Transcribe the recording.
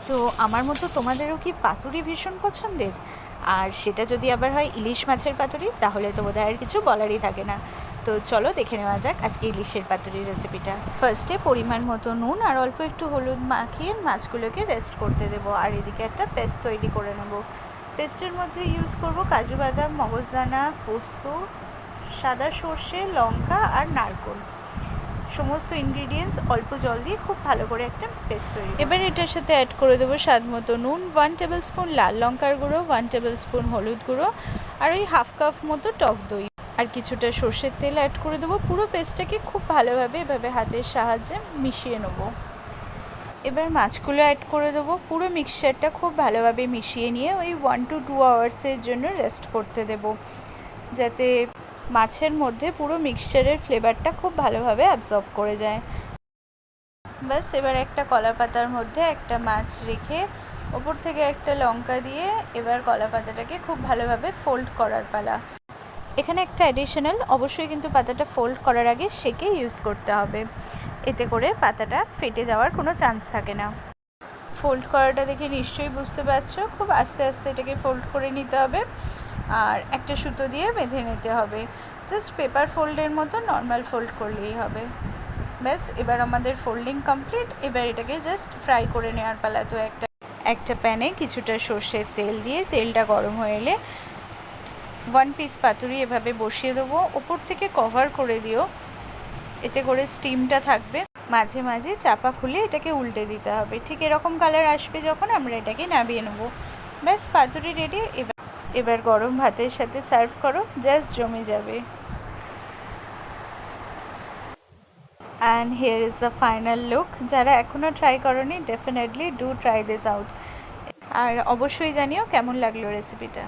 তো আমার মতো তোমাদেরও কি পাতুরি ভীষণ পছন্দের? আর সেটা যদি আবার হয় ইলিশ মাছের পাতুরি, তাহলে তো বোধহয় আর কিছু বলারই থাকে না। তো চলো দেখে নেওয়া যাক আজকে ইলিশের পাতুরি রেসিপিটা। ফার্স্টে পরিমাণ মতো নুন আর অল্প একটু হলুদ মাখিয়ে মাছগুলোকে রেস্ট করতে দেবো। আর এদিকে একটা পেস্ট তৈরি করে নেব। পেস্টের মধ্যে ইউজ করব কাজু বাদাম, মগজদানা, পোস্ত, সাদা সর্ষে, লঙ্কা আর নারকেল। সমস্ত ইনগ্রিডিয়েন্টস অল্প জল দিয়ে খুব ভালো করে একটা পেস্ট তৈরি। এবার এটার সাথে অ্যাড করে দেবো স্বাদ মতো নুন, 1 টেবিল স্পুন লাল লঙ্কার গুঁড়ো, 1 টেবিল স্পুন হলুদ গুঁড়ো আর ওই হাফ কাপ মতো টক দই আর কিছুটা সর্ষের তেল অ্যাড করে দেবো। পুরো পেস্টটাকে খুব ভালোভাবে এভাবে হাতের সাহায্যে মিশিয়ে নেবো। এবার মাছগুলো অ্যাড করে দেবো। পুরো মিক্সচারটা খুব ভালোভাবে মিশিয়ে নিয়ে ওই 1 to 2 আওয়ার্সের জন্য রেস্ট করতে দেবো, যাতে মাছের মধ্যে পুরো মিক্সচারের ফ্লেভারটা খুব ভালোভাবে অ্যাবজর্ব করে যায়। ব্যাস, এবার একটা কলা পাতার মধ্যে একটা মাছ রেখে ওপর থেকে একটা লঙ্কা দিয়ে এবার কলা পাতাটাকে খুব ভালোভাবে ফোল্ড করার পালা। এখানে একটা অ্যাডিশনাল, অবশ্যই কিন্তু পাতাটা ফোল্ড করার আগে সেকে ইউজ করতে হবে, এতে করে পাতাটা ফেটে যাওয়ার কোনো চান্স থাকে না। ফোল্ড করাটা দেখে নিশ্চয়ই বুঝতে পারছো, খুব আস্তে আস্তে এটাকে ফোল্ড করে নিতে হবে আর একটা সুতো দিয়ে বেঁধে নিতে হবে। জাস্ট পেপার ফোল্ডের মতো নর্মাল ফোল্ড করলেই হবে। ব্যাস, এবার আমাদের ফোল্ডিং কমপ্লিট। এবার এটাকে জাস্ট ফ্রাই করে নেওয়ার পালা। তো একটা প্যানে কিছুটা সর্ষের তেল দিয়ে তেলটা গরম হয়ে এলে 1 পিস পাতুরি এভাবে বসিয়ে দেবো। ওপর থেকে কভার করে দিও, এতে করে স্টিমটা থাকবে। মাঝে মাঝে চাপা খুলে এটাকে উল্টে দিতে হবে। ঠিক এরকম কালার আসবে যখন আমরা এটাকে নামিয়ে নেবো। ব্যাস, পাতুরি রেডি। এবার গরম ভাতের সাথে সার্ভ করো, জাস্ট জমে যাবে। And here is the final look. যারা এখনও ট্রাই করোনি, definitely do try this out. আর অবশ্যই জানিও কেমন লাগলো রেসিপিটা।